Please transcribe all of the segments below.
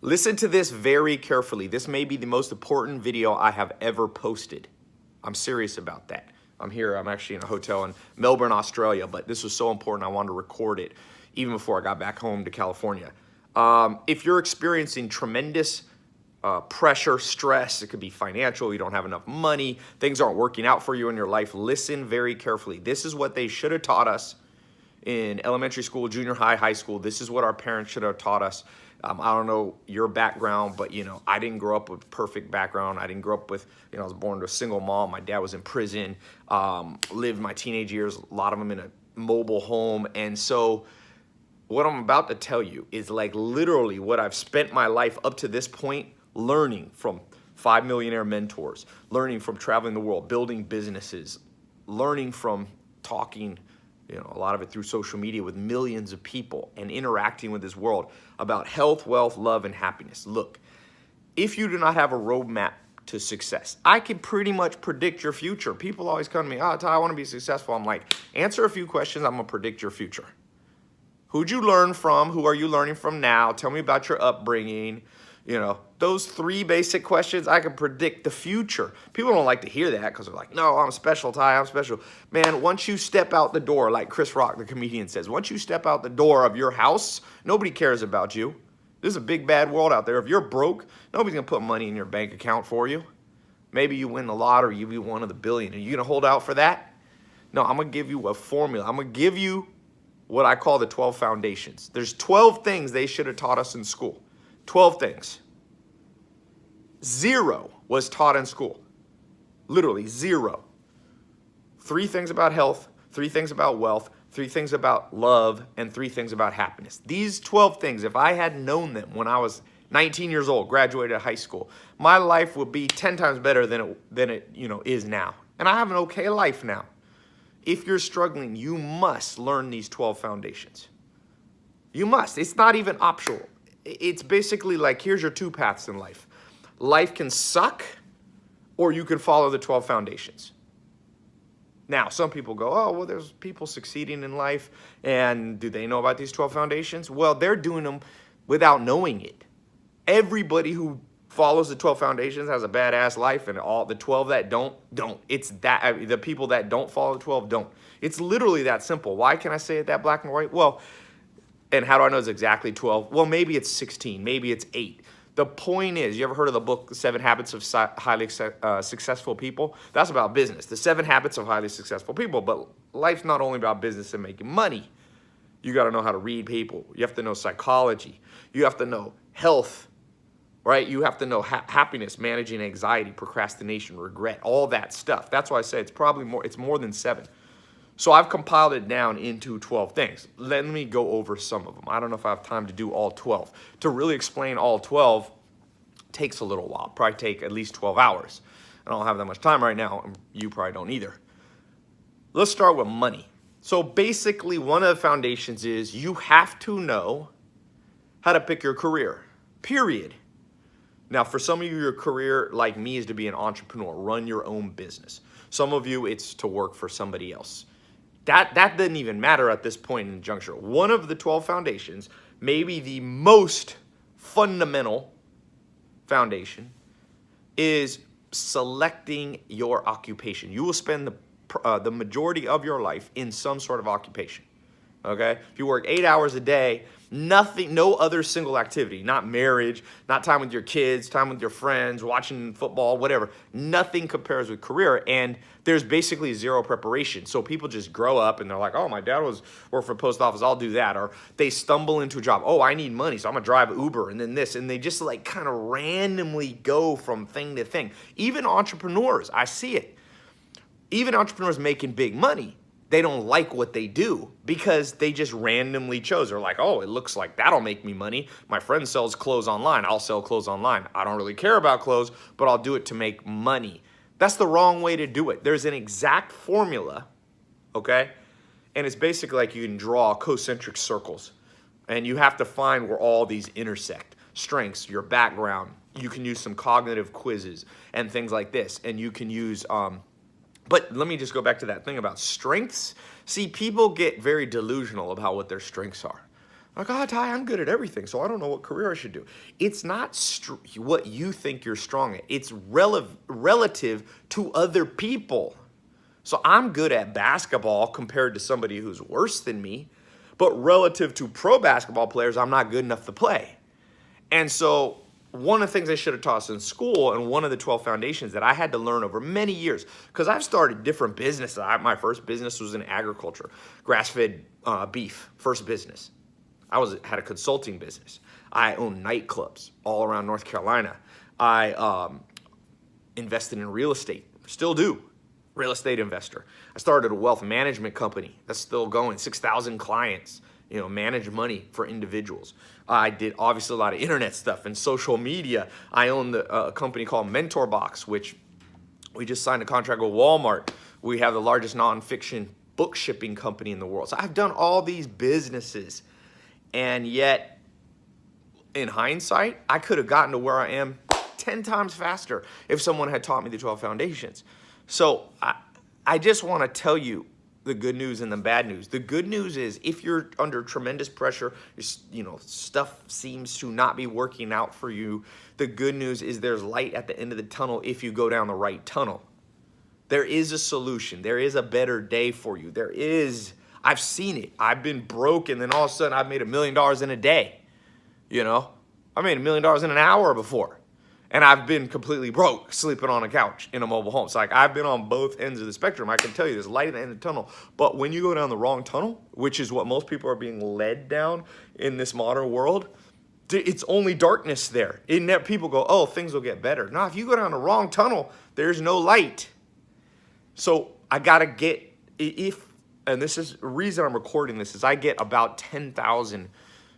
Listen to this very carefully. This may be the most important video I have ever posted. I'm serious about that. I'm actually in a hotel in Melbourne, Australia, but this was so important I wanted to record it even before I got back home to California. If you're experiencing tremendous pressure, stress, it could be financial, you don't have enough money, things aren't working out for you in your life, listen very carefully. This is what they should have taught us in elementary school, junior high, high school. This is what our parents should have taught us. I don't know your background, but I didn't grow up with a perfect background. I didn't grow up with, I was born to a single mom. My dad was in prison, lived my teenage years, a lot of them in a mobile home. And so what I'm about to tell you is like literally what I've spent my life up to this point learning from 5 millionaire mentors, learning from traveling the world, building businesses, learning from talking, a lot of it through social media with millions of people and interacting with this world about health, wealth, love, and happiness. Look, if you do not have a roadmap to success, I can pretty much predict your future. People always come to me, Tai, I want to be successful. I'm like, answer a few questions, I'm going to predict your future. Who'd you learn from? Who are you learning from now? Tell me about your upbringing. Those 3 basic questions, I can predict the future. People don't like to hear that because they're like, no, I'm special, Tai, I'm special. Man, once you step out the door, like Chris Rock, the comedian, says, once you step out the door of your house, nobody cares about you. There's a big, bad world out there. If you're broke, nobody's going to put money in your bank account for you. Maybe you win the lottery, you be one of the billion. Are you going to hold out for that? No, I'm going to give you a formula. I'm going to give you what I call the 12 foundations. There's 12 things they should have taught us in school. 12 things. 0 was taught in school. Literally 0. 3 things about health, 3 things about wealth, 3 things about love, and 3 things about happiness. These 12 things, if I had known them when I was 19 years old, graduated high school, my life would be 10 times better than it is now. And I have an okay life now. If you're struggling, you must learn these 12 foundations. You must. It's not even optional. It's basically like, here's your 2 paths in life. Life can suck, or you can follow the 12 foundations. Now, some people go, oh, well, there's people succeeding in life, and do they know about these 12 foundations? Well, they're doing them without knowing it. Everybody who follows the 12 foundations has a badass life, and all the 12 that don't. It's that the people that don't follow the 12 don't. It's literally that simple. Why can I say it that black and white? Well, and how do I know it's exactly 12? Well, maybe it's 16, maybe it's 8. The point is, you ever heard of the book, 7 Habits of Highly Successful People? That's about business, the 7 Habits of Highly Successful People. But life's not only about business and making money. You got to know how to read people. You have to know psychology. You have to know health, right? You have to know happiness, managing anxiety, procrastination, regret, all that stuff. That's why I say it's more than 7. So I've compiled it down into 12 things. Let me go over some of them. I don't know if I have time to do all 12. To really explain all 12 takes a little while. Probably take at least 12 hours. I don't have that much time right now, and you probably don't either. Let's start with money. So basically, one of the foundations is you have to know how to pick your career, period. Now, for some of you, your career, like me, is to be an entrepreneur, run your own business. Some of you, it's to work for somebody else. That doesn't even matter at this point in the juncture. One of the 12 foundations, maybe the most fundamental foundation, is selecting your occupation. You will spend the majority of your life in some sort of occupation. Okay? If you work 8 hours a day, no other single activity, not marriage, not time with your kids, time with your friends, watching football, whatever. Nothing compares with career, and there's basically 0 preparation. So people just grow up and they're like, oh, my dad worked for the post office, I'll do that. Or they stumble into a job. Oh, I need money, so I'm gonna drive Uber and then this. And they just like kind of randomly go from thing to thing. Even entrepreneurs, I see it. Even entrepreneurs making big money, they don't like what they do because they just randomly chose. They're like, oh, it looks like that'll make me money. My friend sells clothes online. I'll sell clothes online. I don't really care about clothes, but I'll do it to make money. That's the wrong way to do it. There's an exact formula, okay? And it's basically like you can draw concentric circles, and you have to find where all these intersect. Strengths, your background. You can use some cognitive quizzes and things like this, and you can use But let me just go back to that thing about strengths. See, people get very delusional about what their strengths are. Like, oh, Ty, I'm good at everything, so I don't know what career I should do. It's not what you think you're strong at. It's relative to other people. So I'm good at basketball compared to somebody who's worse than me, but relative to pro basketball players, I'm not good enough to play. And so one of the things they should have taught us in school, and one of the 12 foundations that I had to learn over many years, because I've started different businesses. My first business was in agriculture, grass-fed beef, first business. Had a consulting business. I owned nightclubs all around North Carolina. I invested in real estate, still do, real estate investor. I started a wealth management company that's still going, 6,000 clients, manage money for individuals. I did obviously a lot of internet stuff and social media. I own a company called Mentor Box, which we just signed a contract with Walmart. We have the largest nonfiction book shipping company in the world. So I've done all these businesses. And yet, in hindsight, I could have gotten to where I am 10 times faster if someone had taught me the 12 foundations. So I just want to tell you the good news and the bad news. The good news is if you're under tremendous pressure, stuff seems to not be working out for you, the good news is there's light at the end of the tunnel if you go down the right tunnel. There is a solution. There is a better day for you. I've seen it. I've been broke, and then all of a sudden I've made $1 million in a day. I made $1 million in an hour before. And I've been completely broke, sleeping on a couch in a mobile home. So I've been on both ends of the spectrum. I can tell you there's light at the end of the tunnel. But when you go down the wrong tunnel, which is what most people are being led down in this modern world, it's only darkness there. People go, oh, things will get better. No, if you go down the wrong tunnel, there's no light. So I got to and this is the reason I'm recording this, is I get about 10,000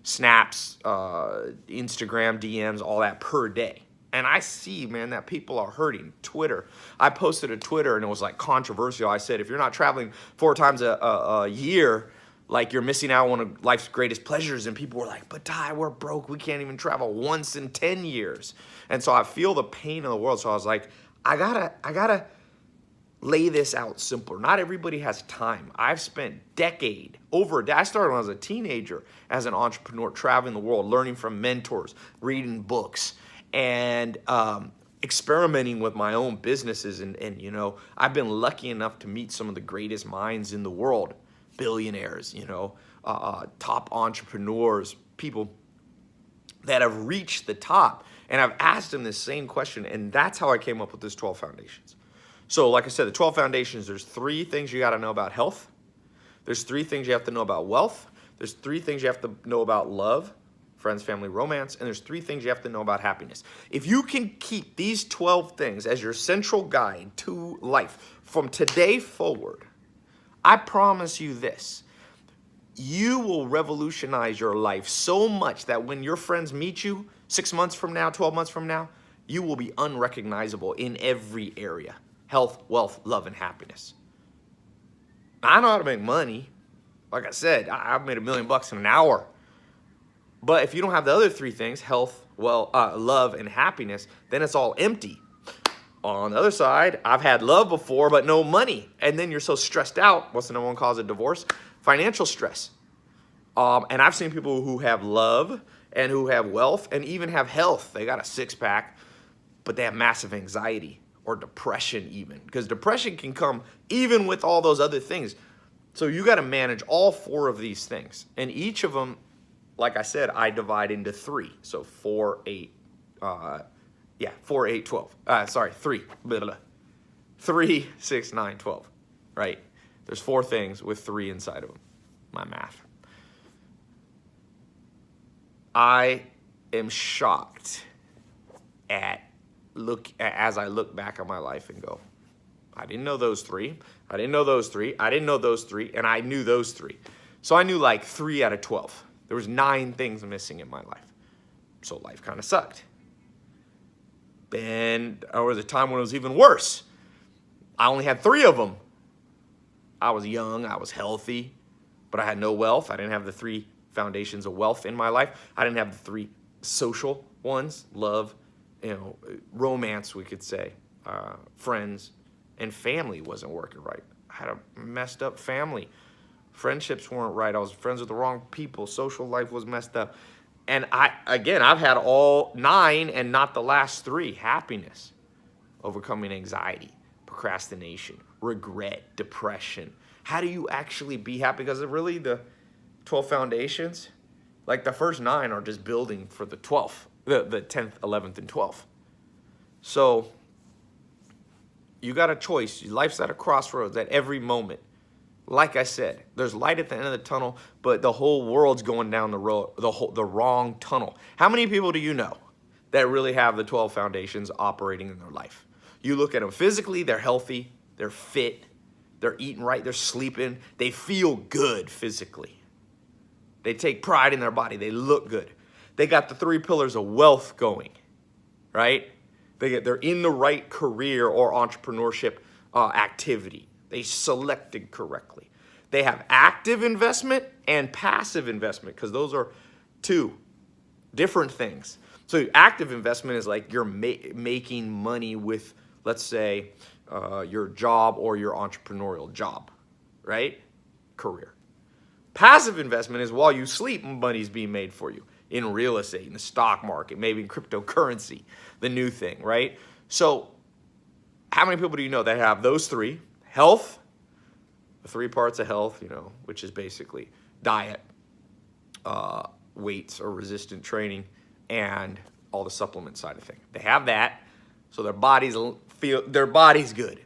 snaps, Instagram DMs, all that per day. And I see, man, that people are hurting. Twitter. I posted a Twitter and it was like controversial. I said, if you're not traveling 4 times a year, like you're missing out on one of life's greatest pleasures. And people were like, but Ty, we're broke. We can't even travel once in 10 years. And so I feel the pain of the world. So I was like, I gotta lay this out simpler. Not everybody has time. I've spent I started when I was a teenager as an entrepreneur, traveling the world, learning from mentors, reading books, and experimenting with my own businesses. And I've been lucky enough to meet some of the greatest minds in the world, billionaires, top entrepreneurs, people that have reached the top. And I've asked them this same question, and that's how I came up with this 12 foundations. So like I said, the 12 foundations, there's 3 things you got to know about health. There's 3 things you have to know about wealth. There's 3 things you have to know about love, friends, family, romance. And there's 3 things you have to know about happiness. If you can keep these 12 things as your central guide to life from today forward, I promise you this. You will revolutionize your life so much that when your friends meet you 6 months from now, 12 months from now, you will be unrecognizable in every area. Health, wealth, love, and happiness. I know how to make money. Like I said, I've made $1 million in an hour. But if you don't have the other 3 things, health, love, and happiness, then it's all empty. On the other side, I've had love before, but no money. And then you're so stressed out. What's the number one cause of divorce? Financial stress. And I've seen people who have love and who have wealth and even have health. They got a 6-pack, but they have massive anxiety or depression even. Because depression can come even with all those other things. So you got to manage all 4 of these things. And each of them, like I said, I divide into 3. So 4, 8, 4, 8, 12. 3. Blah, blah. 3, 6, 9, 12. Right? There's 4 things with 3 inside of them. My math. I am shocked as I look back on my life and go, I didn't know those 3. I didn't know those 3. I didn't know those 3. And I knew those 3. So I knew like 3 out of 12. There was 9 things missing in my life. So life kind of sucked. And there was a time when it was even worse. I only had 3 of them. I was young. I was healthy. But I had no wealth. I didn't have the 3 foundations of wealth in my life. I didn't have the 3 social ones. Love, romance, we could say. Friends, and family wasn't working right. I had a messed up family. Friendships weren't right. I was friends with the wrong people. Social life was messed up. And I've had all 9 and not the last 3. Happiness, overcoming anxiety, procrastination, regret, depression. How do you actually be happy? Because really the 12 foundations, like the first 9 are just building for the 12th, the 10th, 11th, and 12th. So you got a choice. Life's at a crossroads at every moment. Like I said, there's light at the end of the tunnel, but the whole world's going down the road, the wrong tunnel. How many people do you know that really have the 12 foundations operating in their life? You look at them physically, they're healthy, they're fit, they're eating right, they're sleeping, they feel good physically. They take pride in their body, they look good. They got the 3 pillars of wealth going, right? They're in the right career or entrepreneurship activity. They selected correctly. They have active investment and passive investment, because those are 2 different things. So active investment is like you're making money with, let's say, your job or your entrepreneurial job, right? Career. Passive investment is while you sleep, money's being made for you in real estate, in the stock market, maybe in cryptocurrency, the new thing, right? So how many people do you know that have those 3? Health, the 3 parts of health, which is basically diet, weights or resistant training, and all the supplement side of things. They have that, so their body's good.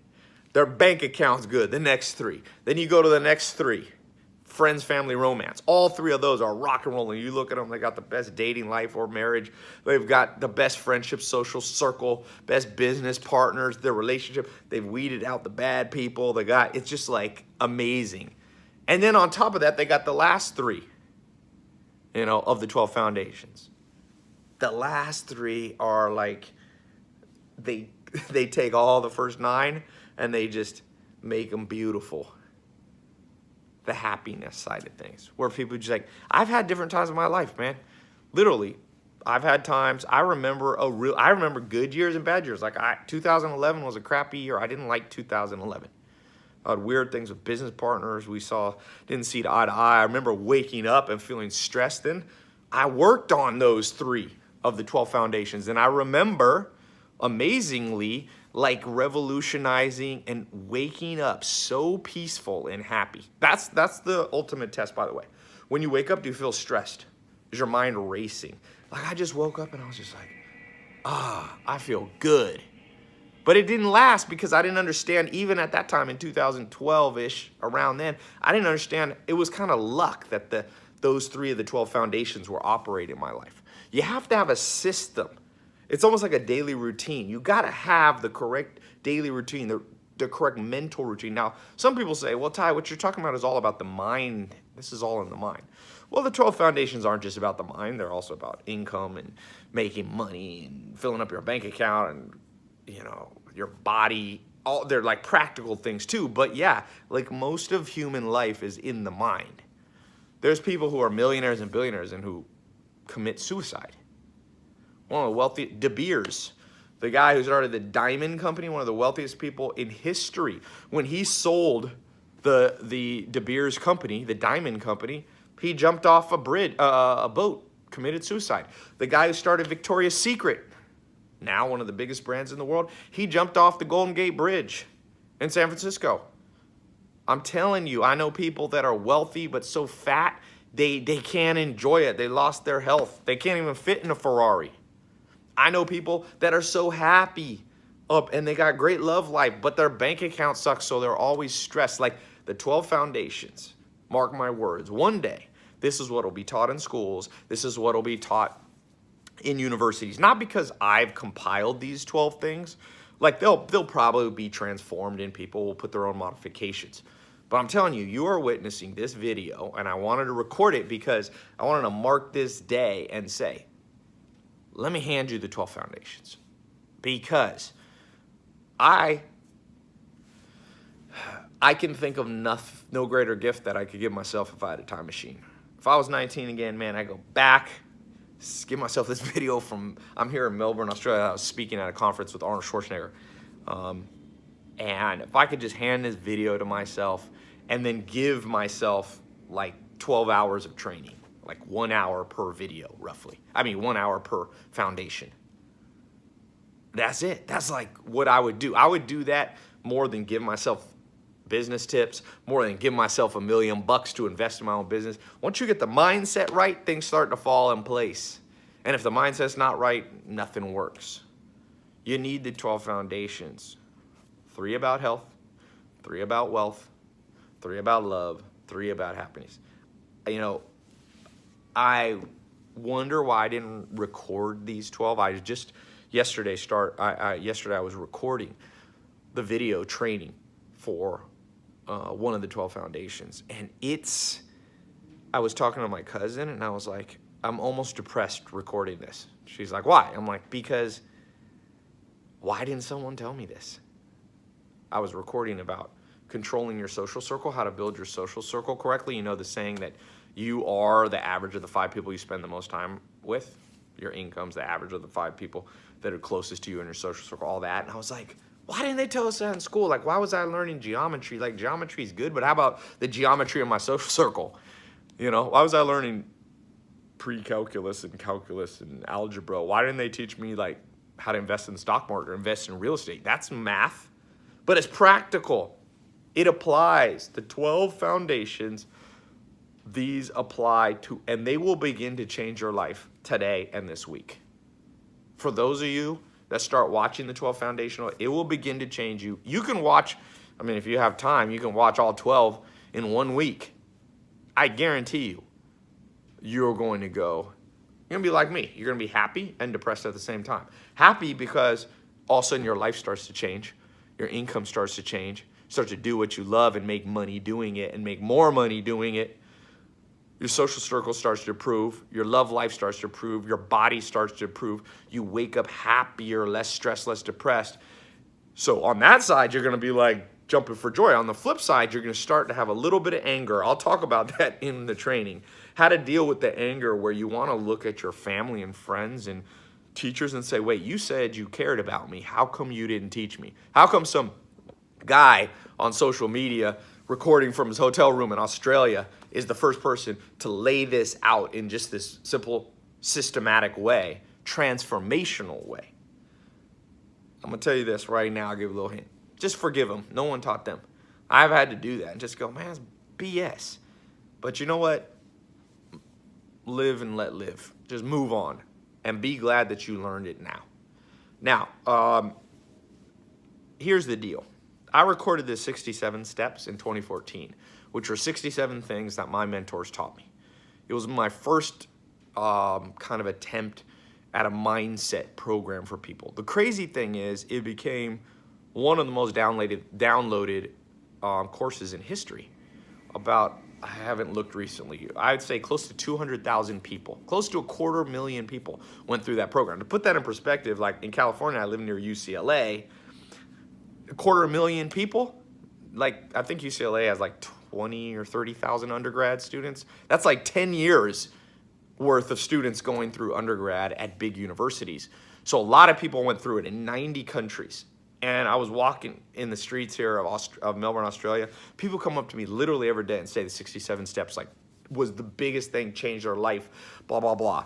Their bank account's good, the next 3. Then you go to the next 3. Friends, family, romance. All 3 of those are rock and rolling. You look at them, they got the best dating life or marriage. They've got the best friendship, social circle, best business partners, their relationship. They've weeded out the bad people. It's just like amazing. And then on top of that, they got the last 3, of the 12 foundations. The last 3 are like, they take all the first 9 and they just make them beautiful. The happiness side of things, where people just like, I've had different times in my life, man. Literally, I've had times. I remember good years and bad years. Like 2011 was a crappy year. I didn't like 2011. I had weird things with business partners. Didn't see eye to eye. I remember waking up and feeling stressed. Then I worked on those 3 of the 12 foundations, and I remember, amazingly, like revolutionizing and waking up so peaceful and happy. That's the ultimate test, by the way. When you wake up, do you feel stressed? Is your mind racing? Like, I just woke up and I was just like, I feel good. But it didn't last, because I didn't understand, even at that time in 2012-ish, around then, I didn't understand. It was kind of luck that those 3 of the 12 foundations were operating in my life. You have to have a system. It's almost like a daily routine. You got to have the correct daily routine, the correct mental routine. Now, some people say, well, Tai, what you're talking about is all about the mind. This is all in the mind. Well, the 12 foundations aren't just about the mind. They're also about income and making money and filling up your bank account and, your body. They're like practical things too. But yeah, like most of human life is in the mind. There's people who are millionaires and billionaires and who commit suicide. One of the wealthy, De Beers, the guy who started the diamond company, one of the wealthiest people in history. When he sold the De Beers company, the diamond company, he jumped off a boat, committed suicide. The guy who started Victoria's Secret, now one of the biggest brands in the world, he jumped off the Golden Gate Bridge in San Francisco. I'm telling you, I know people that are wealthy but so fat, they can't enjoy it. They lost their health. They can't even fit in a Ferrari. I know people that are so happy and they got great love life, but their bank account sucks, so they're always stressed. Like the 12 foundations, mark my words, one day, this is what will be taught in schools. This is what will be taught in universities. Not because I've compiled these 12 things. Like they'll probably be transformed and people will put their own modifications. But I'm telling you, you are witnessing this video, and I wanted to record it because I wanted to mark this day and say, let me hand you the 12 foundations, because I can think of no greater gift that I could give myself if I had a time machine. If I was 19 again, man, I go back, give myself this video from, I'm here in Melbourne, Australia. I was speaking at a conference with Arnold Schwarzenegger. And if I could just hand this video to myself and then give myself like 12 hours of training, like 1 hour per video, roughly. I mean, 1 hour per foundation. That's it. That's like what I would do. I would do that more than give myself business tips, more than give myself $1 million to invest in my own business. Once you get the mindset right, things start to fall in place. And if the mindset's not right, nothing works. You need the 12 foundations. 3 about health, 3 about wealth, 3 about love, 3 about happiness. You know, I wonder why I didn't record these 12. I just yesterday I was recording the video training for one of the 12 foundations, and I was talking to my cousin, and I was like, I'm almost depressed recording this. She's like, why? I'm like, because why didn't someone tell me this? I was recording about controlling your social circle, how to build your social circle correctly. You know the saying that you are the average of the 5 people you spend the most time with. Your income's the average of the 5 people that are closest to you in your social circle, all that. And I was like, why didn't they tell us that in school? Like, why was I learning geometry? Like, geometry is good, but how about the geometry of my social circle? You know, why was I learning pre-calculus and calculus and algebra? Why didn't they teach me, like, how to invest in the stock market or invest in real estate? That's math, but it's practical. It applies. The 12 foundations, these apply to, and they will begin to change your life today and this week. For those of you that start watching the 12 foundational, it will begin to change you. You can watch, I mean, if you have time, you can watch all 12 in 1 week. I guarantee you, you're going to be like me. You're going to be happy and depressed at the same time. Happy because all of a sudden your life starts to change. Your income starts to change. You start to do what you love and make money doing it and make more money doing it. Your social circle starts to improve. Your love life starts to improve. Your body starts to improve. You wake up happier, less stressed, less depressed. So on that side, you're going to be like jumping for joy. On the flip side, you're going to start to have a little bit of anger. I'll talk about that in the training. How to deal with the anger where you want to look at your family and friends and teachers and say, wait, you said you cared about me. How come you didn't teach me? How come some guy on social media recording from his hotel room in Australia is the first person to lay this out in just this simple, systematic way, transformational way? I'm going to tell you this right now. I'll give you a little hint. Just forgive them. No one taught them. I've had to do that and just go, man, it's BS. But you know what? Live and let live. Just move on and be glad that you learned it now. Now, here's the deal. I recorded the 67 steps in 2014, which are 67 things that my mentors taught me. It was my first kind of attempt at a mindset program for people. The crazy thing is it became one of the most downloaded courses in history. I haven't looked recently, I'd say close to 200,000 people, close to 250,000 people went through that program. To put that in perspective, like in California, I live near UCLA, 250,000 people, like I think UCLA has like 20 or 30,000 undergrad students. That's like 10 years worth of students going through undergrad at big universities. So a lot of people went through it in 90 countries. And I was walking in the streets here of Melbourne, Australia. People come up to me literally every day and say the 67 steps like was the biggest thing, changed their life, blah, blah, blah.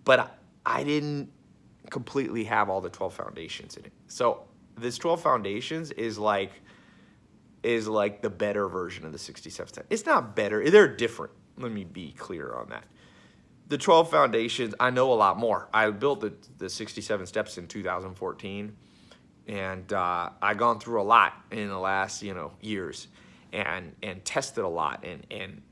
But I didn't completely have all the 12 foundations in it. So this 12 foundations is like the better version of the 67 steps. It's not better. They're different. Let me be clear on that. The 12 foundations, I know a lot more. I built the 67 steps in 2014. And I've gone through a lot in the last, years and tested a lot and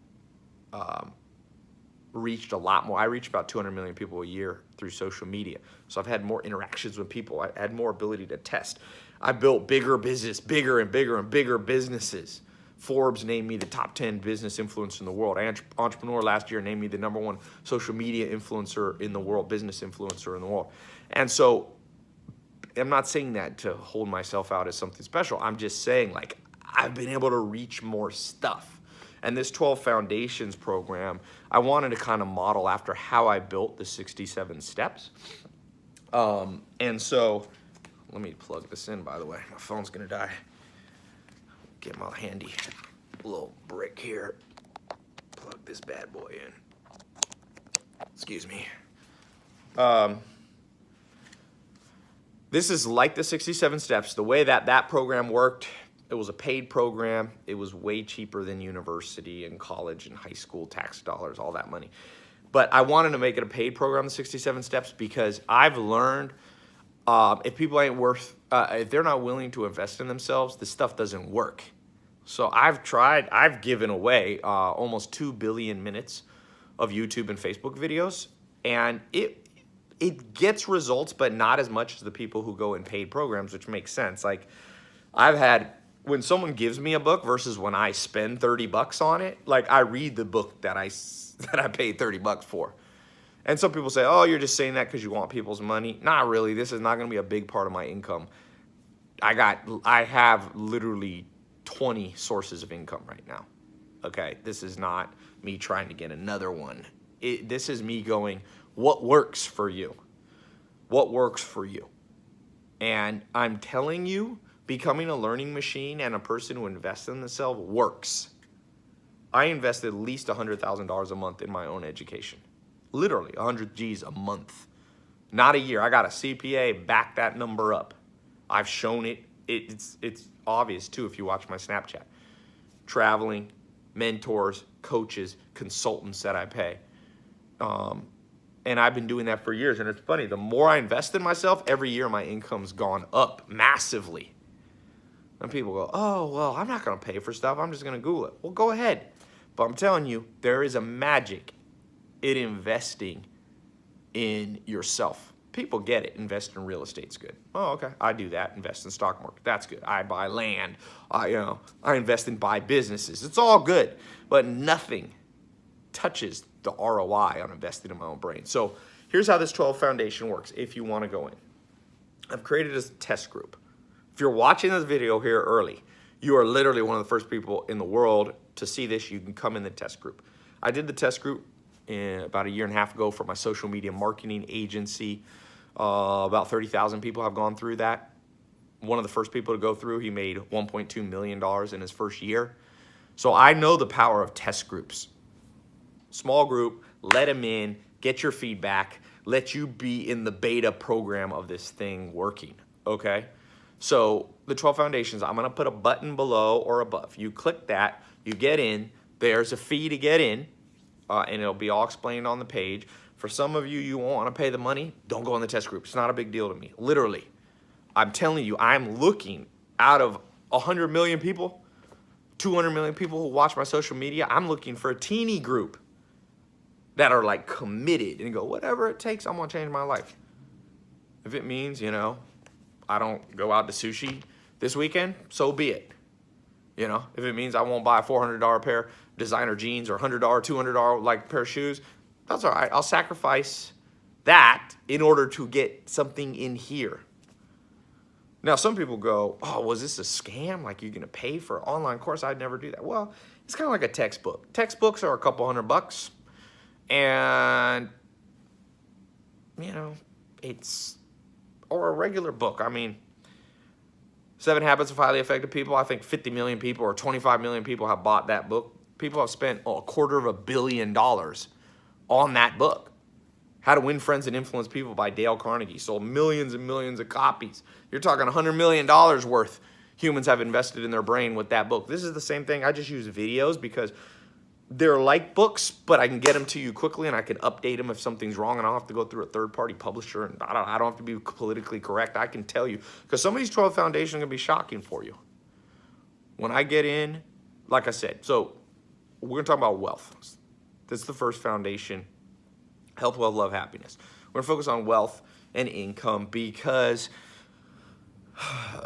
reached a lot more. I reach about 200 million people a year through social media. So I've had more interactions with people. I had more ability to test. I built bigger and bigger businesses. Forbes named me the top 10 business influencer in the world. Entrepreneur last year named me the #1 social media influencer in the world, business influencer in the world. And so I'm not saying that to hold myself out as something special. I'm just saying, like, I've been able to reach more stuff. And this 12 Foundations program, I wanted to kind of model after how I built the 67 steps. And so Let me plug this in, by the way. My phone's gonna die. Get my handy little brick here. Plug this bad boy in. Excuse me. This is like the 67 steps. The way that program worked, it was a paid program. It was way cheaper than university and college and high school tax dollars, all that money. But I wanted to make it a paid program, the 67 steps, because I've learned if people ain't worth, if they're not willing to invest in themselves, this stuff doesn't work. So I've given away almost 2 billion minutes of YouTube and Facebook videos, and it gets results, but not as much as the people who go in paid programs, which makes sense. Like I've had, when someone gives me a book versus when I spend $30 on it, like I read the book that I paid $30 for. And some people say, oh, you're just saying that because you want people's money. Not really. This is not going to be a big part of my income. I have literally 20 sources of income right now. Okay, this is not me trying to get another one. This is me going, what works for you? What works for you? And I'm telling you, becoming a learning machine and a person who invests in themselves works. I invest at least $100,000 a month in my own education. Literally 100 G's a month. Not a year. I got a CPA, back that number up. I've shown it. It's obvious too if you watch my Snapchat. Traveling, mentors, coaches, consultants that I pay. And I've been doing that for years. And it's funny, the more I invest in myself, every year my income's gone up massively. And people go, oh, well, I'm not going to pay for stuff. I'm just going to Google it. Well, go ahead. But I'm telling you, there is a magic in investing in yourself. People get it. Invest in real estate's good. Oh, okay. I do that. Invest in stock market. That's good. I buy land. I invest in buy businesses. It's all good. But nothing touches the ROI on investing in my own brain. So here's how this 12 foundation works if you want to go in. I've created a test group. If you're watching this video here early, you are literally one of the first people in the world to see this. You can come in the test group. I did the test group about a year and a half ago for my social media marketing agency. About 30,000 people have gone through that. One of the first people to go through, he made $1.2 million in his first year. So I know the power of test groups. Small group, let them in, get your feedback, let you be in the beta program of this thing working, okay? So the 12 foundations, I'm gonna put a button below or above. You click that, you get in, there's a fee to get in, and it'll be all explained on the page. For some of you, you won't wanna pay the money, don't go in the test group. It's not a big deal to me, literally. I'm telling you, I'm looking out of 100 million people, 200 million people who watch my social media, I'm looking for a teeny group that are like committed and go, whatever it takes, I'm gonna change my life. If it means, I don't go out to sushi this weekend, so be it. If it means I won't buy a $400 pair of designer jeans or $100, $200 like pair of shoes, that's all right. I'll sacrifice that in order to get something in here. Now, some people go, oh, was this a scam? Like you're gonna pay for an online course? I'd never do that. Well, it's kind of like a textbook. Textbooks are a couple $100. And, it's, or a regular book. I mean, 7 Habits of Highly Effective People, I think 50 million people or 25 million people have bought that book. People have spent $250 million on that book. How to Win Friends and Influence People by Dale Carnegie. Sold millions and millions of copies. You're talking $100 million worth humans have invested in their brain with that book. This is the same thing. I just use videos because they're like books, but I can get them to you quickly and I can update them if something's wrong and I don't have to go through a third-party publisher and I don't have to be politically correct. I can tell you, because some of these 12 foundations are going to be shocking for you. When I get in, like I said, so we're going to talk about wealth. This is the first foundation, health, wealth, love, happiness. We're going to focus on wealth and income because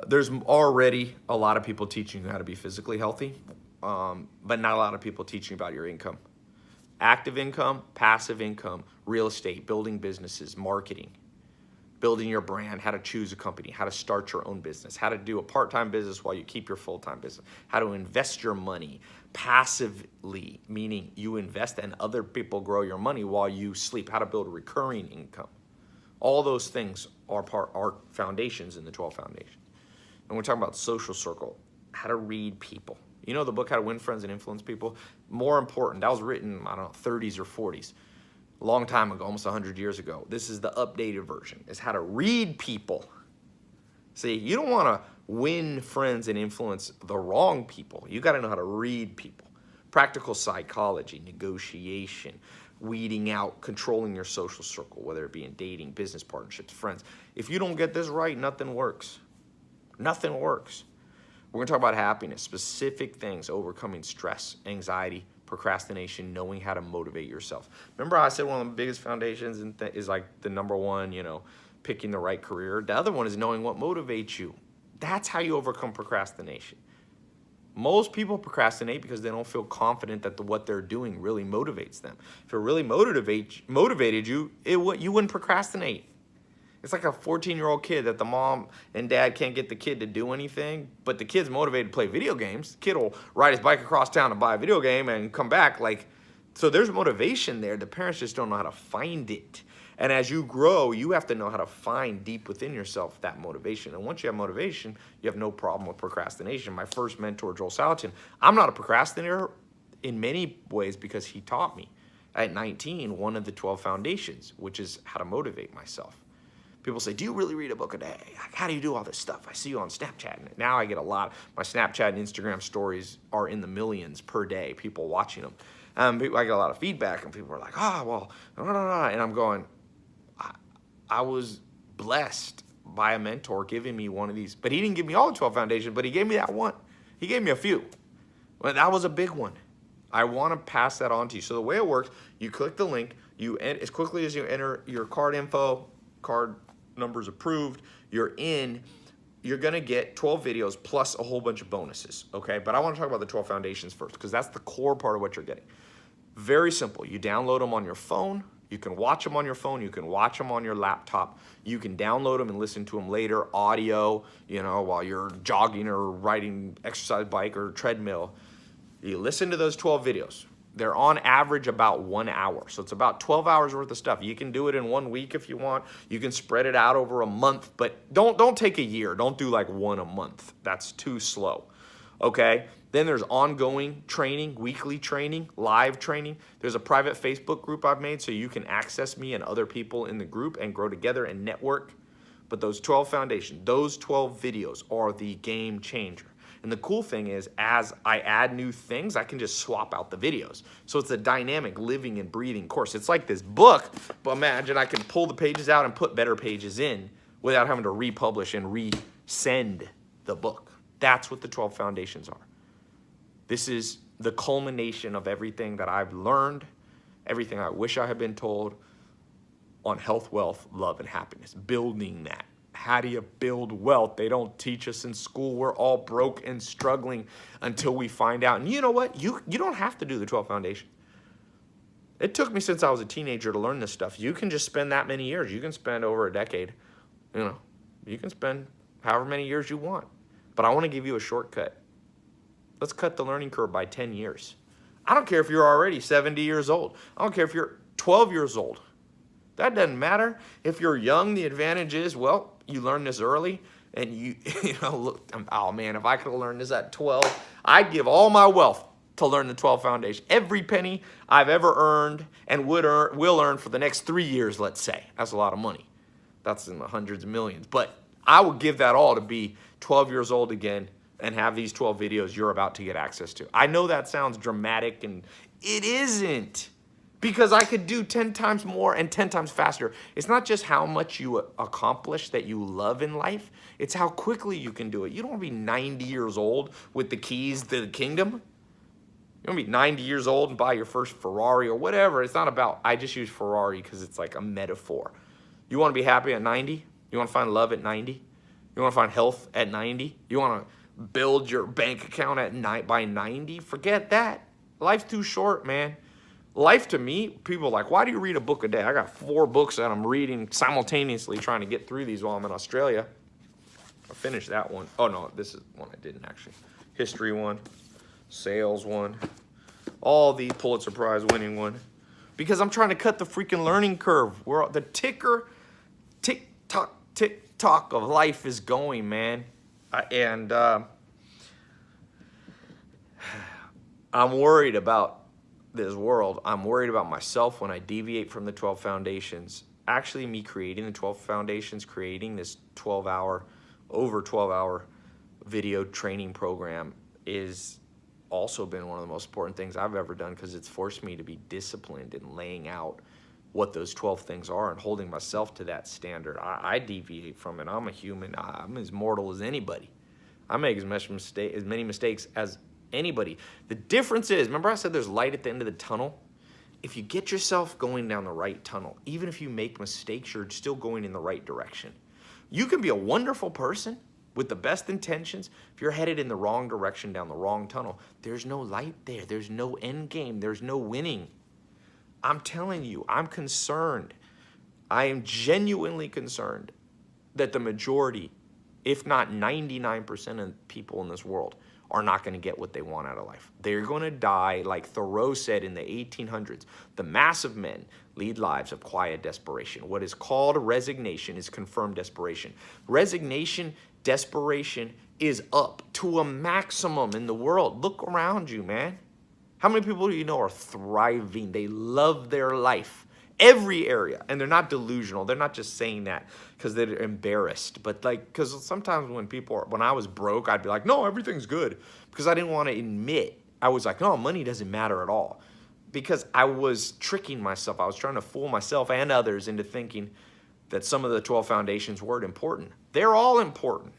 there's already a lot of people teaching you how to be physically healthy. But not a lot of people teaching about your income. Active income, passive income, real estate, building businesses, marketing, building your brand, how to choose a company, how to start your own business, how to do a part-time business while you keep your full-time business, how to invest your money passively, meaning you invest and other people grow your money while you sleep, how to build recurring income. All those things are foundations in the 12 foundations. And we're talking about social circle, how to read people. You know the book, How to Win Friends and Influence People? More important, that was written, I don't know, 30s or 40s. A long time ago, almost 100 years ago. This is the updated version, is how to read people. See, you don't want to win friends and influence the wrong people. You got to know how to read people. Practical psychology, negotiation, weeding out, controlling your social circle, whether it be in dating, business partnerships, friends. If you don't get this right, nothing works. Nothing works. We're going to talk about happiness, specific things, overcoming stress, anxiety, procrastination, knowing how to motivate yourself. Remember I said one of the biggest foundations is like the number one, you know, picking the right career. The other one is knowing what motivates you. That's how you overcome procrastination. Most people procrastinate because they don't feel confident that what they're doing really motivates them. If it really motivated you, you wouldn't procrastinate. It's like a 14-year-old kid that the mom and dad can't get the kid to do anything, but the kid's motivated to play video games. The kid will ride his bike across town to buy a video game and come back. So there's motivation there. The parents just don't know how to find it. And as you grow, you have to know how to find deep within yourself that motivation. And once you have motivation, you have no problem with procrastination. My first mentor, Joel Salatin, I'm not a procrastinator in many ways because he taught me at 19 one of the 12 foundations, which is how to motivate myself. People say, do you really read a book a day? How do you do all this stuff? I see you on Snapchat. And now I get a lot. My Snapchat and Instagram stories are in the millions per day, people watching them. I get a lot of feedback, and people are like, and I'm going, I was blessed by a mentor giving me one of these. But he didn't give me all the 12 foundations, but he gave me that one. He gave me a few. But that was a big one. I want to pass that on to you. So the way it works, you click the link, as quickly as you enter your card info, card numbers approved, you're going to get 12 videos plus a whole bunch of bonuses, okay? But I want to talk about the 12 foundations first because that's the core part of what you're getting. Very simple. You download them on your phone. You can watch them on your phone. You can watch them on your laptop. You can download them and listen to them later, audio, while you're jogging or riding exercise bike or treadmill. You listen to those 12 videos. They're on average about 1 hour. So it's about 12 hours worth of stuff. You can do it in 1 week if you want. You can spread it out over a month, but don't take a year. Don't do like one a month. That's too slow. Okay? Then there's ongoing training, weekly training, live training. There's a private Facebook group I've made so you can access me and other people in the group and grow together and network. But those 12 foundations, those 12 videos are the game changer. And the cool thing is, as I add new things, I can just swap out the videos. So it's a dynamic, living and breathing course. It's like this book, but imagine I can pull the pages out and put better pages in without having to republish and resend the book. That's what the 12 foundations are. This is the culmination of everything that I've learned, everything I wish I had been told on health, wealth, love, and happiness, building that. How do you build wealth? They don't teach us in school. We're all broke and struggling until we find out. And you know what? You don't have to do the 12 foundations. It took me since I was a teenager to learn this stuff. You can just spend that many years. You can spend over a decade. You can spend however many years you want. But I want to give you a shortcut. Let's cut the learning curve by 10 years. I don't care if you're already 70 years old. I don't care if you're 12 years old. That doesn't matter. If you're young, the advantage is, you learn this early, and look, oh man, if I could have learned this at 12, I'd give all my wealth to learn the 12 foundations. Every penny I've ever earned and will earn for the next 3 years, let's say. That's a lot of money. That's in the hundreds of millions. But I would give that all to be 12 years old again and have these 12 videos you're about to get access to. I know that sounds dramatic, and it isn't. Because I could do 10 times more and 10 times faster. It's not just how much you accomplish that you love in life. It's how quickly you can do it. You don't want to be 90 years old with the keys to the kingdom. You want to be 90 years old and buy your first Ferrari or whatever. It's not about, I just use Ferrari because it's like a metaphor. You want to be happy at 90? You want to find love at 90? You want to find health at 90? You want to build your bank account by 90? Forget that. Life's too short, man. Life to me, people are like, why do you read a book a day? I got 4 books that I'm reading simultaneously trying to get through these while I'm in Australia. I finished that one. Oh, no, this is one I didn't actually. History one, sales one, all the Pulitzer Prize winning one. Because I'm trying to cut the freaking learning curve. The ticker, tick-tock, TikTok of life is going, man. And I'm worried about this world. I'm worried about myself when I deviate from the 12 foundations. Actually, me creating the 12 foundations, creating this over 12-hour video training program is also been one of the most important things I've ever done, because it's forced me to be disciplined in laying out what those 12 things are and holding myself to that standard. I deviate from it. I'm a human. I'm as mortal as anybody. I make as many mistakes as anybody. The difference is, remember I said there's light at the end of the tunnel? If you get yourself going down the right tunnel, even if you make mistakes, you're still going in the right direction. You can be a wonderful person with the best intentions. If you're headed in the wrong direction down the wrong tunnel, there's no light there. There's no end game. There's no winning. I'm telling you, I'm concerned. I am genuinely concerned that the majority, if not 99% of people in this world, are not going to get what they want out of life. They're going to die, like Thoreau said in the 1800s. The mass of men lead lives of quiet desperation. What is called resignation is confirmed desperation. Resignation, desperation is up to a maximum in the world. Look around you, man. How many people do you know are thriving? They love their life, every area, and they're not delusional. They're not just saying that because they're embarrassed, but like, because sometimes when I was broke, I'd be like, no, everything's good, because I didn't want to admit. I was like, no, money doesn't matter at all, because I was tricking myself. I was trying to fool myself and others into thinking that some of the 12 foundations weren't important. They're all important.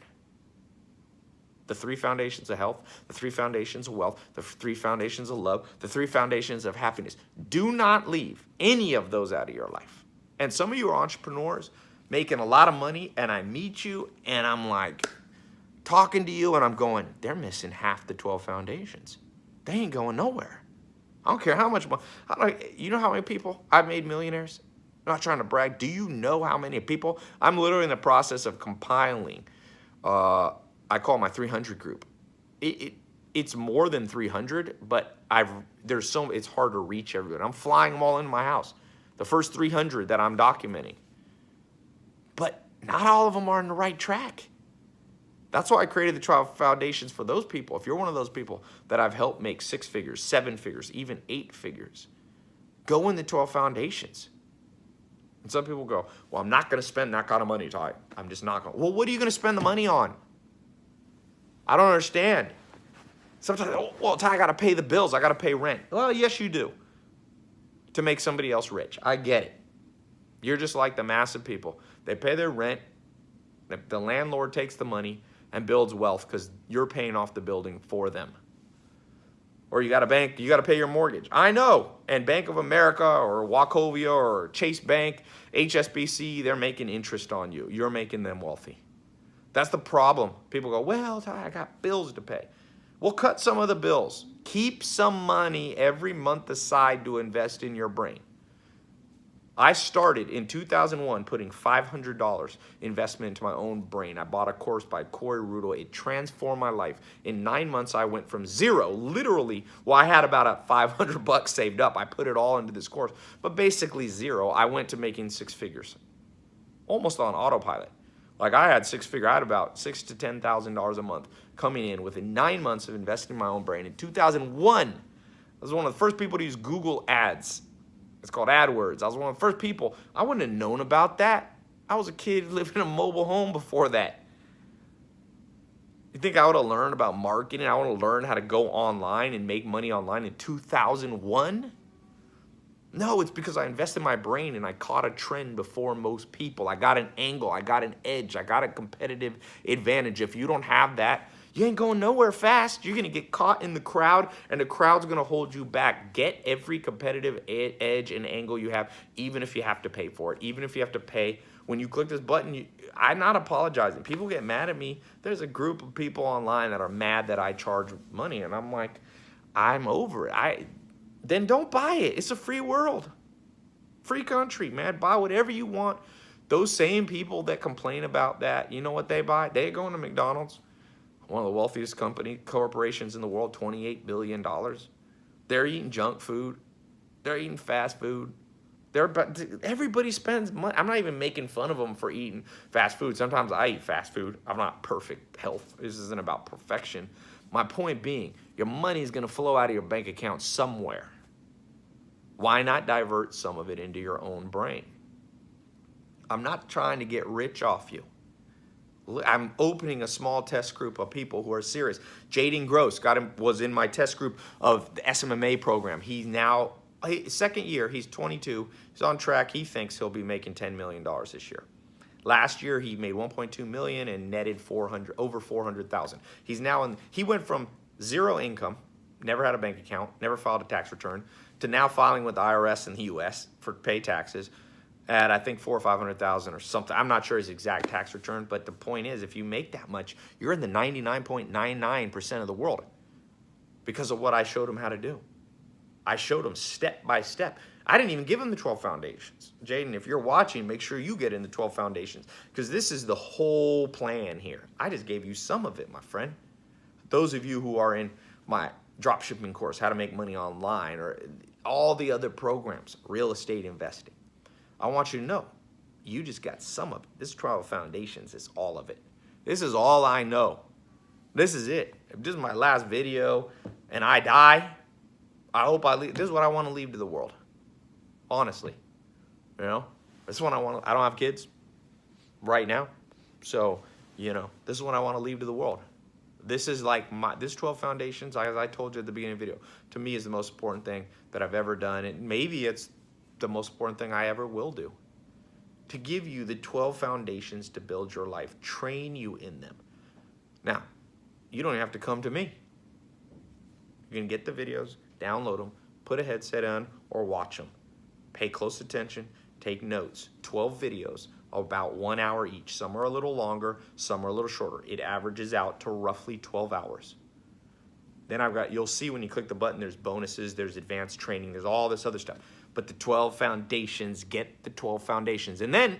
The 3 foundations of health, the 3 foundations of wealth, the 3 foundations of love, the 3 foundations of happiness. Do not leave any of those out of your life. And some of you are entrepreneurs making a lot of money, and I meet you and I'm like talking to you and I'm going, they're missing half the 12 foundations. They ain't going nowhere. I don't care how much money. You know how many people I've made millionaires? I'm not trying to brag. Do you know how many people? I'm literally in the process of compiling I call my 300 group. It's more than 300, but it's hard to reach everyone. I'm flying them all into my house. The first 300 that I'm documenting. But not all of them are on the right track. That's why I created the 12 foundations for those people. If you're one of those people that I've helped make 6 figures, 7 figures, even 8 figures, go in the 12 foundations. And some people go, well, I'm not going to spend that kind of money, Tai. I'm just not going to. Well, what are you going to spend the money on? I don't understand. Sometimes, oh, well, Tai, I got to pay the bills. I got to pay rent. Well, yes, you do. To make somebody else rich. I get it. You're just like the massive people. They pay their rent. The landlord takes the money and builds wealth because you're paying off the building for them. Or you got a bank, you got to pay your mortgage. I know. And Bank of America or Wachovia or Chase Bank, HSBC, they're making interest on you. You're making them wealthy. That's the problem. People go, well, I got bills to pay. Well, cut some of the bills. Keep some money every month aside to invest in your brain. I started in 2001 putting $500 investment into my own brain. I bought a course by Corey Rudel. It transformed my life. In 9 months, I went from zero, literally, well, I had about $500 saved up. I put it all into this course, but basically zero. I went to making 6 figures, almost on autopilot. Like I had I had about $6,000 to $10,000 a month coming in within 9 months of investing in my own brain. In 2001, I was one of the first people to use Google Ads. It's called AdWords. I was one of the first people. I wouldn't have known about that. I was a kid living in a mobile home before that. You think I would have learned about marketing? I would have learned how to go online and make money online in 2001? No, it's because I invested my brain and I caught a trend before most people. I got an angle, I got an edge, I got a competitive advantage. If you don't have that, you ain't going nowhere fast. You're going to get caught in the crowd and the crowd's going to hold you back. Get every competitive edge and angle you have, even if you have to pay for it, even if you have to pay. When you click this button, I'm not apologizing. People get mad at me. There's a group of people online that are mad that I charge money, and I'm like, I'm over it. Then don't buy it. It's a free world. Free country, man. Buy whatever you want. Those same people that complain about that, you know what they buy? They're going to McDonald's, one of the wealthiest corporations in the world, $28 billion. They're eating junk food. They're eating fast food. But everybody spends money. I'm not even making fun of them for eating fast food. Sometimes I eat fast food. I'm not perfect health. This isn't about perfection. My point being, your money is going to flow out of your bank account somewhere. Why not divert some of it into your own brain? I'm not trying to get rich off you. I'm opening a small test group of people who are serious. Jaden Gross was in my test group of the SMMA program. He's now, second year, he's 22. He's on track. He thinks he'll be making $10 million this year. Last year, he made $1.2 million and netted over $400,000. He's now he went from zero income, never had a bank account, never filed a tax return, to now filing with the IRS in the U.S. for pay taxes at I think $400,000 or $500,000 or something. I'm not sure his exact tax return, but the point is, if you make that much, you're in the 99.99% of the world because of what I showed him how to do. I showed him step by step. I didn't even give him the 12 foundations. Jaden, if you're watching, make sure you get in the 12 foundations because this is the whole plan here. I just gave you some of it, my friend. Those of you who are in my dropshipping course, how to make money online, or all the other programs, real estate investing, I want you to know, you just got some of it. This 12 foundations is all of it. This is all I know. This is it. If this is my last video and I die, I hope I leave. This is what I want to leave to the world. Honestly. You know? This is what I want to, I don't have kids right now. So, you know, this is what I want to leave to the world. This is like this 12 foundations, as I told you at the beginning of the video, to me is the most important thing that I've ever done. And maybe it's the most important thing I ever will do. To give you the 12 foundations to build your life, train you in them. Now, you don't have to come to me. You can get the videos, download them, put a headset on, or watch them. Pay close attention, take notes. 12 videos, about 1 hour each. Some are a little longer, some are a little shorter. It averages out to roughly 12 hours. Then you'll see when you click the button, there's bonuses, there's advanced training, there's all this other stuff. But the 12 foundations, get the 12 foundations. And then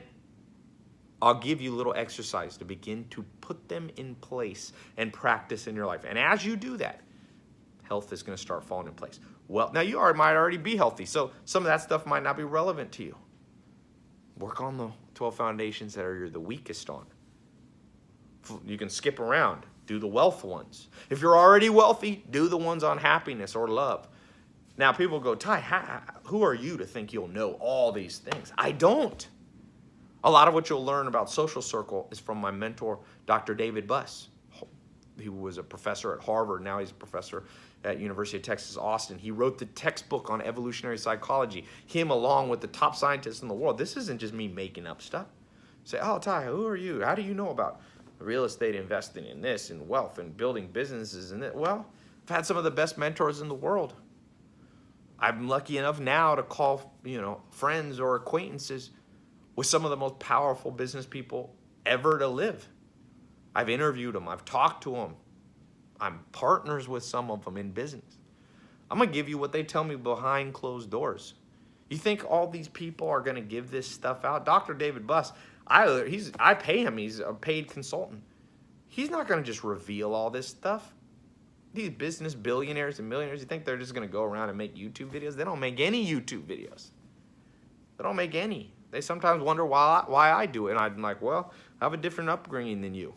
I'll give you a little exercise to begin to put them in place and practice in your life. And as you do that, health is going to start falling in place. Well, now you might already be healthy, so some of that stuff might not be relevant to you. Work on the 12 foundations that you're the weakest on. You can skip around. Do the wealth ones. If you're already wealthy, do the ones on happiness or love. Now, people go, Tai, who are you to think you'll know all these things? I don't. A lot of what you'll learn about social circle is from my mentor, Dr. David Buss. He was a professor at Harvard. Now he's a professor at University of Texas, Austin. He wrote the textbook on evolutionary psychology. Him along with the top scientists in the world. This isn't just me making up stuff. Say, oh, Tai, who are you? How do you know about real estate investing in this and wealth and building businesses and that? Well, I've had some of the best mentors in the world. I'm lucky enough now to call, friends or acquaintances with some of the most powerful business people ever to live. I've interviewed them. I've talked to them. I'm partners with some of them in business. I'm going to give you what they tell me behind closed doors. You think all these people are going to give this stuff out? Dr. David Buss, I pay him. He's a paid consultant. He's not going to just reveal all this stuff. These business billionaires and millionaires, you think they're just going to go around and make YouTube videos? They don't make any YouTube videos. They don't make any. They sometimes wonder why I do it. And I'm like, well, I have a different upbringing than you.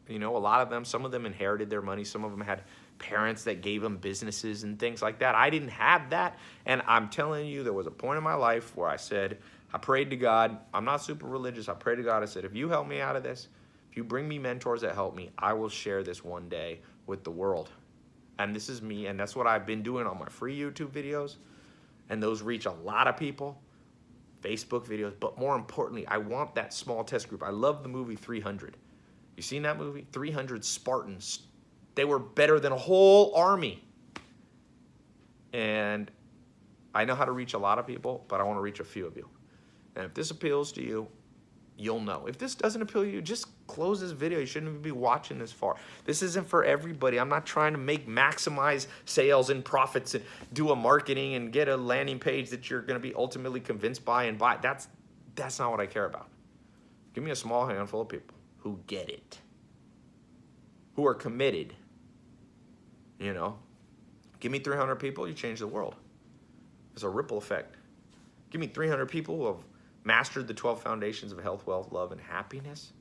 A lot of them, some of them inherited their money. Some of them had parents that gave them businesses and things like that. I didn't have that. And I'm telling you, there was a point in my life where I said, I prayed to God. I'm not super religious. I prayed to God. I said, if you help me out of this, if you bring me mentors that help me, I will share this one day with the world. And this is me. And that's what I've been doing on my free YouTube videos. And those reach a lot of people. Facebook videos. But more importantly, I want that small test group. I love the movie 300. You seen that movie? 300 Spartans. They were better than a whole army. And I know how to reach a lot of people, but I want to reach a few of you. And if this appeals to you, you'll know. If this doesn't appeal to you, just close this video. You shouldn't even be watching this far. This isn't for everybody. I'm not trying to maximize sales and profits and do a marketing and get a landing page that you're going to be ultimately convinced by and buy. That's not what I care about. Give me a small handful of people who get it, who are committed. Give me 300 people, you change the world. It's a ripple effect. Give me 300 people who have mastered the 12 foundations of health, wealth, love, and happiness.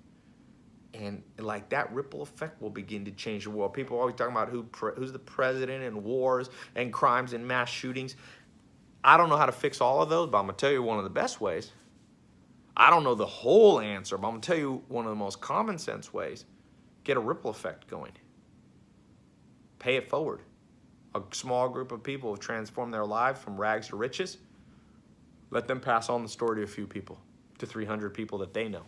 And like that ripple effect will begin to change the world. People are always talking about who's the president and wars and crimes and mass shootings. I don't know how to fix all of those, but I'm going to tell you one of the best ways. I don't know the whole answer, but I'm going to tell you one of the most common sense ways. Get a ripple effect going. Pay it forward. A small group of people have transformed their lives from rags to riches. Let them pass on the story to a few people, to 300 people that they know.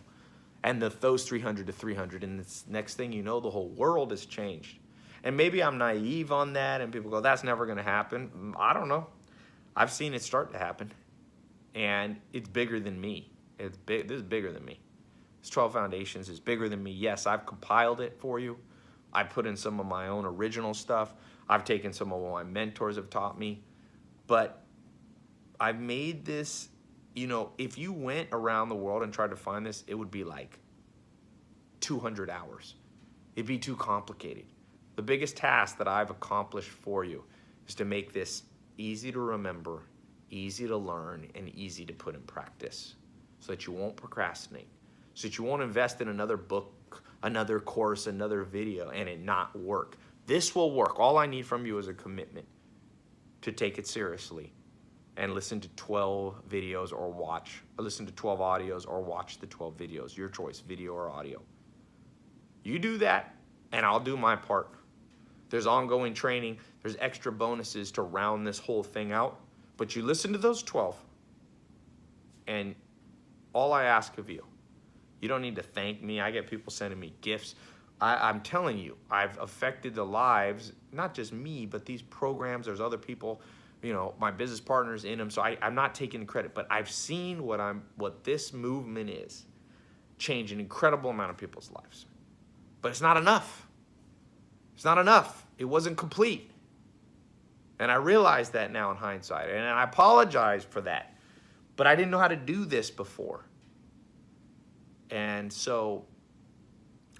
And those 300 to 300, and this next thing you know, the whole world has changed. And maybe I'm naive on that, and people go, that's never going to happen. I don't know. I've seen it start to happen, and it's bigger than me. It's big. This is bigger than me. This 12 Foundations is bigger than me. Yes, I've compiled it for you. I put in some of my own original stuff. I've taken some of what my mentors have taught me. But I've made this, if you went around the world and tried to find this, it would be like 200 hours. It'd be too complicated. The biggest task that I've accomplished for you is to make this easy to remember, easy to learn, and easy to put in practice so that you won't procrastinate, so that you won't invest in another book, another course, another video, and it not work. This will work. All I need from you is a commitment to take it seriously and listen to 12 videos or listen to 12 audios or watch the 12 videos, your choice, video or audio. You do that, and I'll do my part. There's ongoing training. There's extra bonuses to round this whole thing out. But you listen to those 12, and all I ask of you, you don't need to thank me. I get people sending me gifts. I'm telling you, I've affected the lives, not just me, but these programs. There's other people, my business partners in them. So I'm not taking the credit, but I've seen what this movement is, change an incredible amount of people's lives. But it's not enough. It's not enough. It wasn't complete. And I realize that now in hindsight, and I apologize for that. But I didn't know how to do this before. And so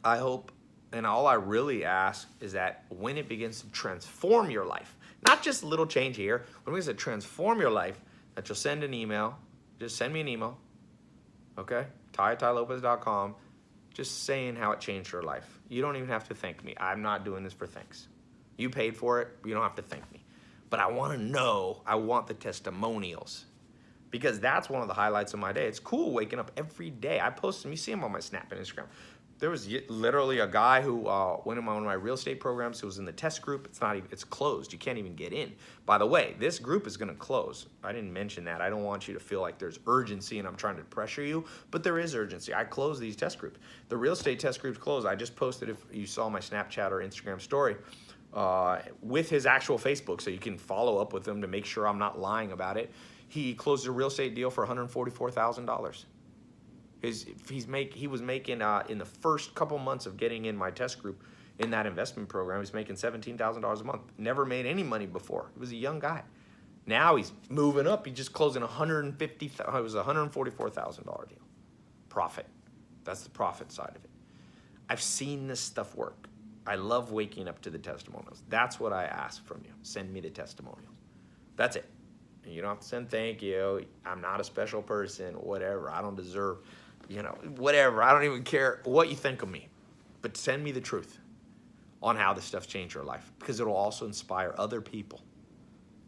I hope, and all I really ask is that when it begins to transform your life, not just a little change here, when it begins to transform your life, that you'll send an email. Just send me an email, okay? Tai@tailopez.com, just saying how it changed your life. You don't even have to thank me. I'm not doing this for thanks. You paid for it. You don't have to thank me. But I want to know, I want the testimonials, because that's one of the highlights of my day. It's cool waking up every day. I post them. You see them on my Snap and Instagram. There was literally a guy who went in one of my real estate programs who was in the test group. It's closed. You can't even get in. By the way, this group is going to close. I didn't mention that. I don't want you to feel like there's urgency and I'm trying to pressure you, but there is urgency. I closed these test groups. The real estate test groups closed. I just posted, if you saw my Snapchat or Instagram story, with his actual Facebook, so you can follow up with him to make sure I'm not lying about it. He closed a real estate deal for $144,000. He was making in the first couple months of getting in my test group in that investment program, he's making $17,000 a month. Never made any money before. He was a young guy. Now he's moving up. He just closed in it was a $144,000 deal. Profit. That's the profit side of it. I've seen this stuff work. I love waking up to the testimonials. That's what I ask from you. Send me the testimonials. That's it. And you don't have to send thank you. I'm not a special person, whatever. I don't deserve, whatever. I don't even care what you think of me. But send me the truth on how this stuff's changed your life, because it'll also inspire other people.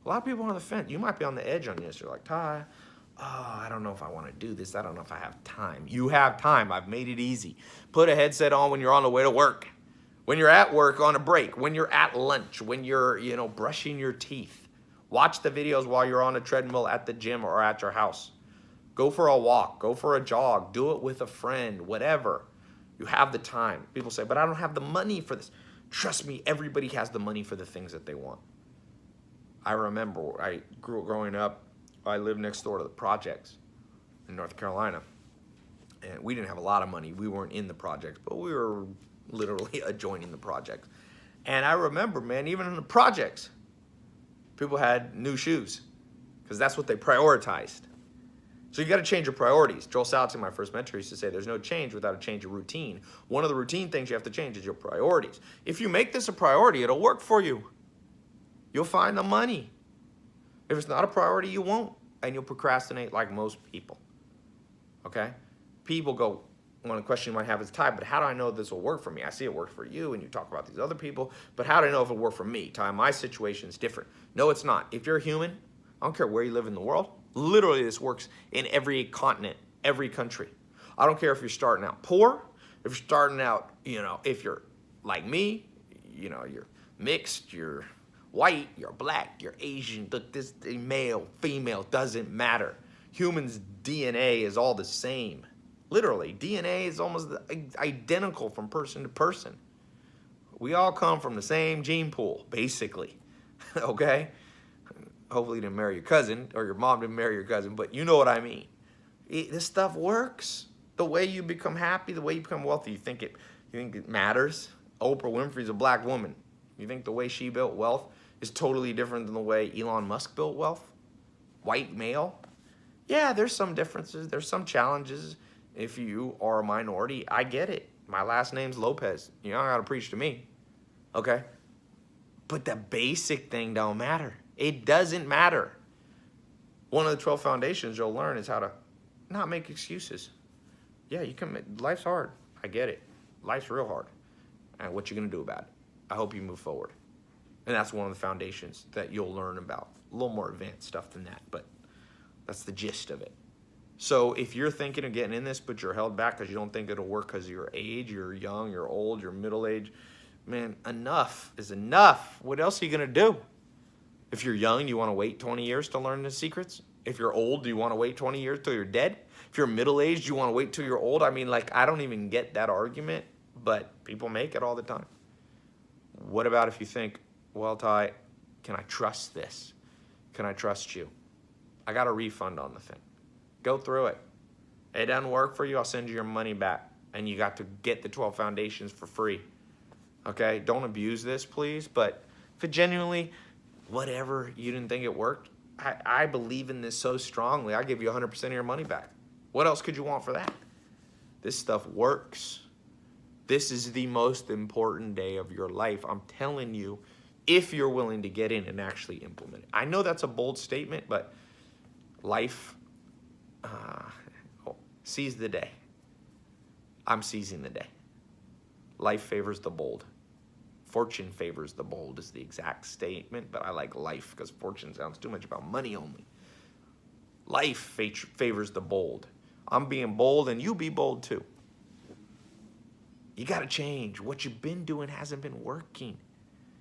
A lot of people on the fence. You might be on the edge on this. You're like, Tai, I don't know if I want to do this. I don't know if I have time. You have time. I've made it easy. Put a headset on when you're on the way to work. When you're at work on a break, when you're at lunch, when you're, brushing your teeth. Watch the videos while you're on a treadmill at the gym or at your house. Go for a walk, go for a jog, do it with a friend, whatever. You have the time. People say, but I don't have the money for this. Trust me, everybody has the money for the things that they want. I remember growing up, I lived next door to the projects in North Carolina. And we didn't have a lot of money. We weren't in the projects, but we were literally adjoining the projects. And I remember, man, even in the projects, people had new shoes because that's what they prioritized. So you got to change your priorities. Joel Salatin, my first mentor, used to say there's no change without a change of routine. One of the routine things you have to change is your priorities. If you make this a priority, it'll work for you. You'll find the money. If it's not a priority, you won't. and you'll procrastinate like most people, okay? People go, one question you might have is, Tai, but how do I know this will work for me? I see it worked for you, and you talk about these other people, but how do I know if it worked for me? Tai, my situation is different. No, it's not. If you're a human, I don't care where you live in the world, literally this works in every continent, every country. I don't care if you're starting out poor, if you're starting out, if you're like me, you're mixed, you're white, you're black, you're Asian, this male, female, doesn't matter. Humans' DNA is all the same. Literally, DNA is almost identical from person to person. We all come from the same gene pool, basically, okay? Hopefully you didn't marry your cousin, or your mom didn't marry your cousin, but you know what I mean. This stuff works. The way you become happy, the way you become wealthy, you think it matters? Oprah Winfrey's a black woman. You think the way she built wealth is totally different than the way Elon Musk built wealth? White male? Yeah, there's some differences. There's some challenges. If you are a minority, I get it. My last name's Lopez. You don't gotta preach to me, okay? But the basic thing don't matter. It doesn't matter. One of the 12 foundations you'll learn is how to not make excuses. Yeah, life's hard. I get it. Life's real hard. And what you gonna do about it? I hope you move forward. And that's one of the foundations that you'll learn about. A little more advanced stuff than that, but that's the gist of it. So if you're thinking of getting in this, but you're held back because you don't think it'll work because of your age, you're young, you're old, you're middle age, man, enough is enough. What else are you gonna do? If you're young, you wanna wait 20 years to learn the secrets? If you're old, do you wanna wait 20 years till you're dead? If you're middle-aged, you wanna wait till you're old? I mean, I don't even get that argument, but people make it all the time. What about if you think, well, Tai, can I trust this? Can I trust you? I got a refund on the thing. Go through it. It doesn't work for you, I'll send you your money back. And you got to get the 12 foundations for free. Okay, don't abuse this, please. But if it genuinely, whatever, you didn't think it worked, I believe in this so strongly, I give you 100% of your money back. What else could you want for that? This stuff works. This is the most important day of your life. I'm telling you, if you're willing to get in and actually implement it. I know that's a bold statement, but life, seize the day. I'm seizing the day. Life favors the bold. Fortune favors the bold is the exact statement, but I like life because fortune sounds too much about money only. Life favors the bold. I'm being bold and you be bold too. You got to change. What you've been doing hasn't been working.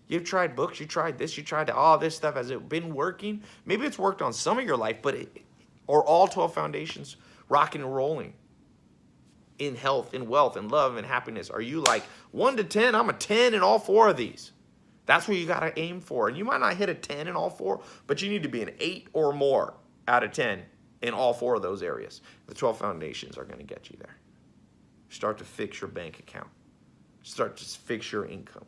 You've tried books, you tried this, you tried all this stuff. Has it been working? Maybe it's worked on some of your life, but or all 12 foundations rocking and rolling in health, in wealth, in love, and happiness. Are you like 1 to 10? I'm a 10 in all 4 of these. That's what you got to aim for. And you might not hit a 10 in all 4, but you need to be an 8 or more out of 10 in all 4 of those areas. The 12 foundations are going to get you there. Start to fix your bank account. Start to fix your income.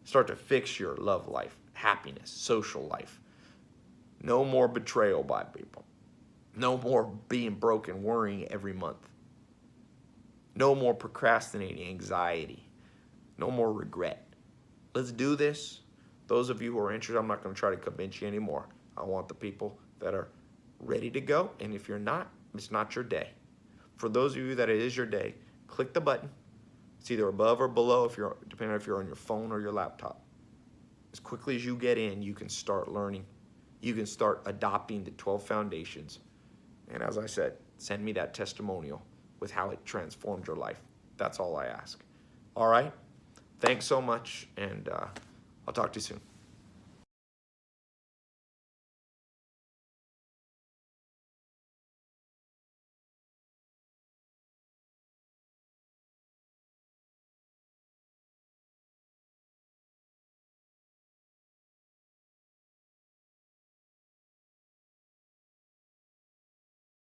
Start to fix your love life, happiness, social life. No more betrayal by people. No more being broken, worrying every month. No more procrastinating, anxiety. No more regret. Let's do this. Those of you who are interested, I'm not going to try to convince you anymore. I want the people that are ready to go. And if you're not, it's not your day. For those of you that it is your day, click the button. It's either above or below, depending on if you're on your phone or your laptop. As quickly as you get in, you can start learning. You can start adopting the 12 foundations. And as I said, send me that testimonial with how it transformed your life. That's all I ask. All right? Thanks so much, and I'll talk to you soon.